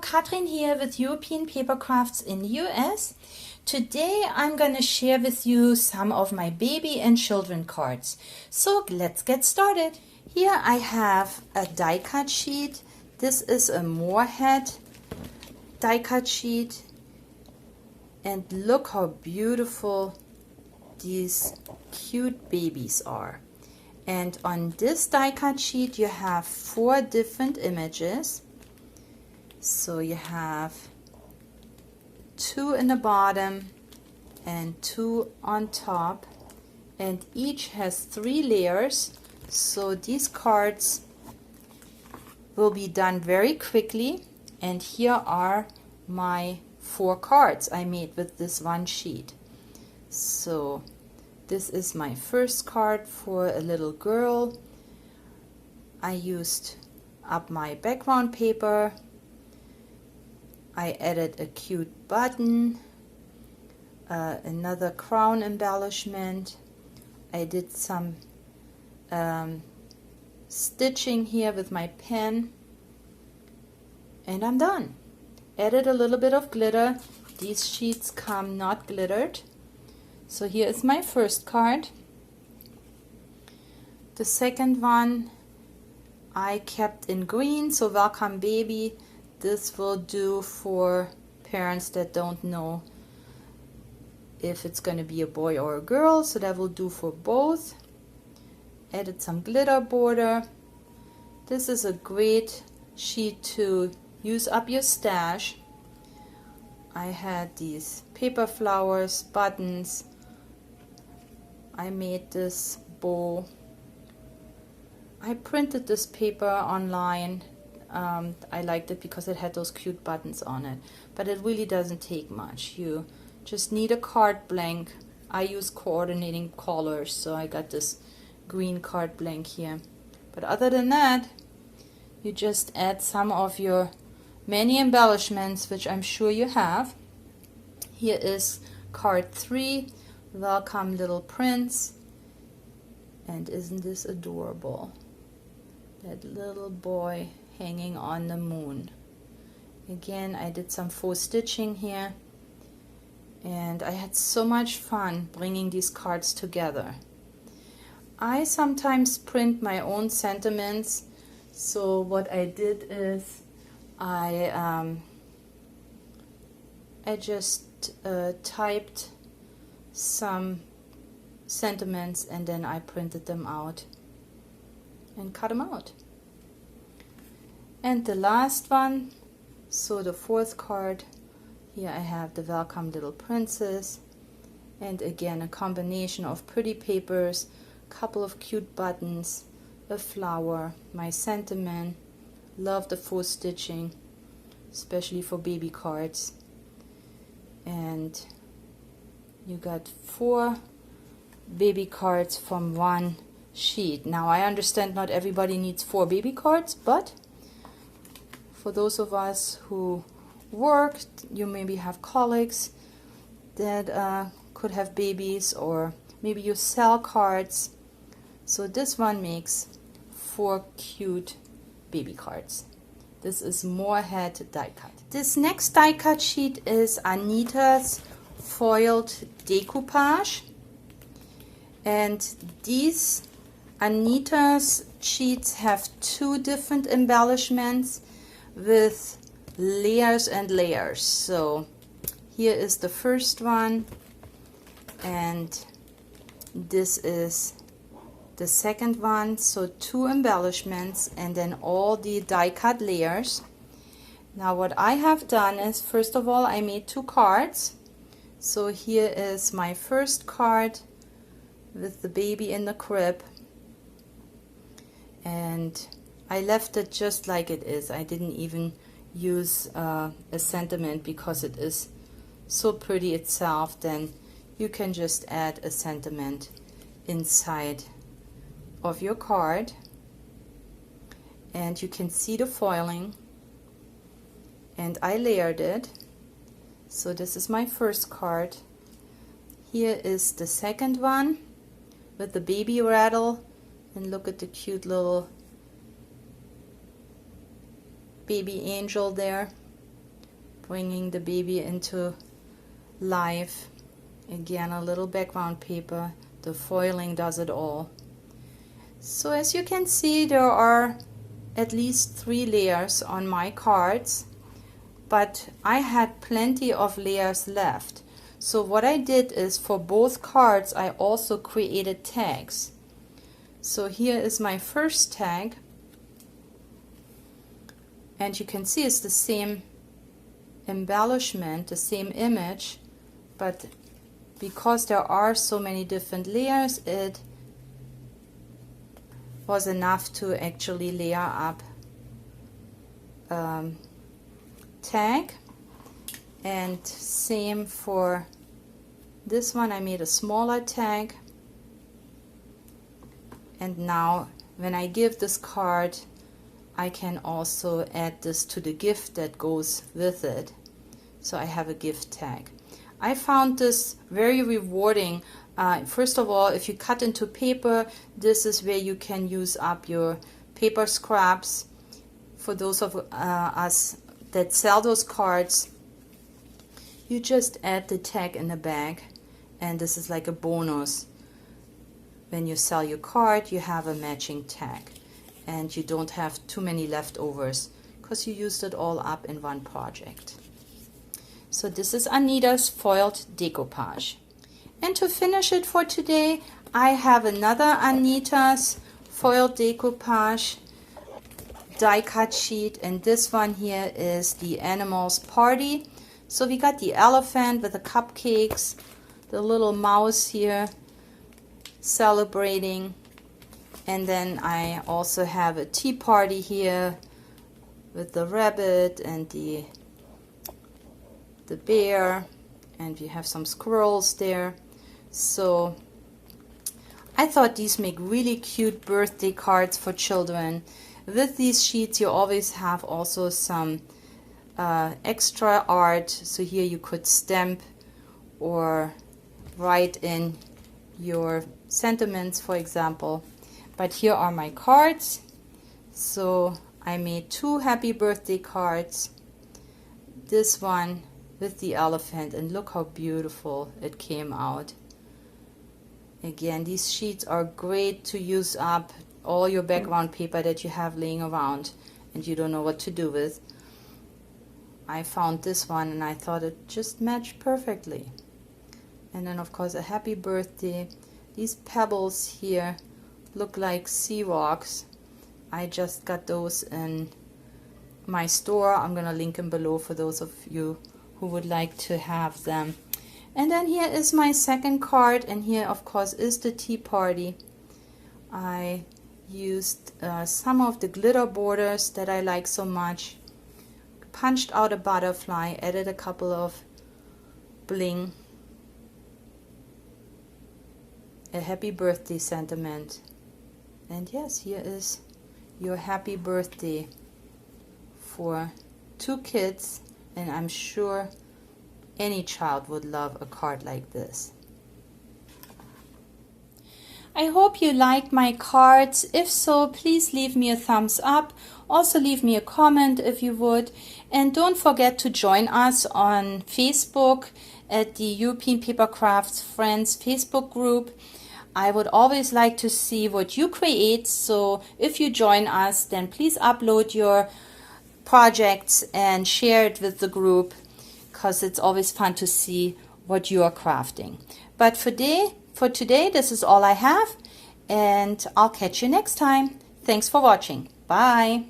Katrin here with European Papercrafts in the US. Today I'm going to share with you some of my baby and children cards. So let's get started. Here I have a die cut sheet. This is a Moorhead die cut sheet. And look how beautiful these cute babies are. And on this die cut sheet you have 4 different images. So you have 2 in the bottom and 2 on top, and each has 3 layers. So these cards will be done very quickly, and here are my 4 cards I made with this one sheet. So this is my first card for a little girl. I used up my background paper. I added a cute button, another crown embellishment. I did some stitching here with my pen, and I'm done. Added a little bit of glitter. These sheets come not glittered. So here is my first card. The second one I kept in green, so welcome baby. This will do for parents that don't know if it's going to be a boy or a girl, so that will do for both. Added some glitter border. This is a great sheet to use up your stash. I had these paper flowers, buttons. I made this bow. I printed this paper online. I liked it because it had those cute buttons on it, but it really doesn't take much. You just need a card blank. I use coordinating colors, so I got this green card blank here. But other than that, you just add some of your many embellishments, which I'm sure you have. Here is card 3, welcome little prince. And isn't this adorable? That little boy hanging on the moon. Again, I did some faux stitching here, and I had so much fun bringing these cards together. I sometimes print my own sentiments, so what I did is I just typed some sentiments and then I printed them out and cut them out. And the last one, so the 4th card, here I have the welcome little princess, and again a combination of pretty papers, couple of cute buttons, a flower, my sentiment. Love the faux stitching, especially for baby cards. And you got 4 baby cards from one sheet. Now I understand not everybody needs 4 baby cards, but for those of us who work, you maybe have colleagues that could have babies, or maybe you sell cards. So this one makes 4 cute baby cards. This is Moorhead die cut. This next die cut sheet is Anita's foiled decoupage, and these Anita's sheets have 2 different embellishments with layers and layers. So here is the first one, and this is the second one. So 2 embellishments and then all the die cut layers. Now what I have done is, first of all, I made 2 cards. So here is my first card with the baby in the crib, and I left it just like it is. I didn't even use a sentiment because it is so pretty itself. Then you can just add a sentiment inside of your card, and you can see the foiling, and I layered it. So this is my first card. Here is the second one with the baby rattle, and look at the cute little baby angel there. bringing the baby into life. Again, a little background paper. The foiling does it all. So as you can see, there are at least 3 layers on my cards, but I had plenty of layers left. So what I did is, for both cards I also created tags. So here is my first tag, and you can see it's the same embellishment, the same image, but because there are so many different layers, it was enough to actually layer up tag. And same for this one, I made a smaller tag. And now when I give this card, I can also add this to the gift that goes with it. So I have a gift tag. I found this very rewarding. First of all, if you cut into paper, this is where you can use up your paper scraps. For those of us that sell those cards, you just add the tag in the bag, and this is like a bonus. When you sell your card, you have a matching tag, and you don't have too many leftovers because you used it all up in one project. So this is Anita's foiled decoupage. And to finish it for today, I have another Anita's foiled decoupage die cut sheet, and this one here is the Animals Party. So we got the elephant with the cupcakes, the little mouse here celebrating, and then I also have a tea party here with the rabbit and the bear, and we have some squirrels there. So I thought these make really cute birthday cards for children. With these sheets you always have also some extra art, so here you could stamp or write in your sentiments, for example. But here are my cards. So I made 2 happy birthday cards. This one with the elephant, and look how beautiful it came out. Again, these sheets are great to use up all your background paper that you have laying around and you don't know what to do with. I found this one and I thought it just matched perfectly. And then of course a happy birthday. These pebbles here look like sea rocks. I just got those in my store. I'm gonna link them below for those of you who would like to have them. And then here is my second card, and here of course is the tea party. I used some of the glitter borders that I like so much, punched out a butterfly, added a couple of bling, a happy birthday sentiment, and yes, here is your happy birthday for 2 kids, and I'm sure any child would love a card like this. I hope you liked my cards. If so, please leave me a thumbs up. Also leave me a comment if you would. And don't forget to join us on Facebook at the European Papercrafts Friends Facebook group. I would always like to see what you create. So if you join us, then please upload your projects and share it with the group, because it's always fun to see what you are crafting. But for today, this is all I have, and I'll catch you next time. Thanks for watching. Bye.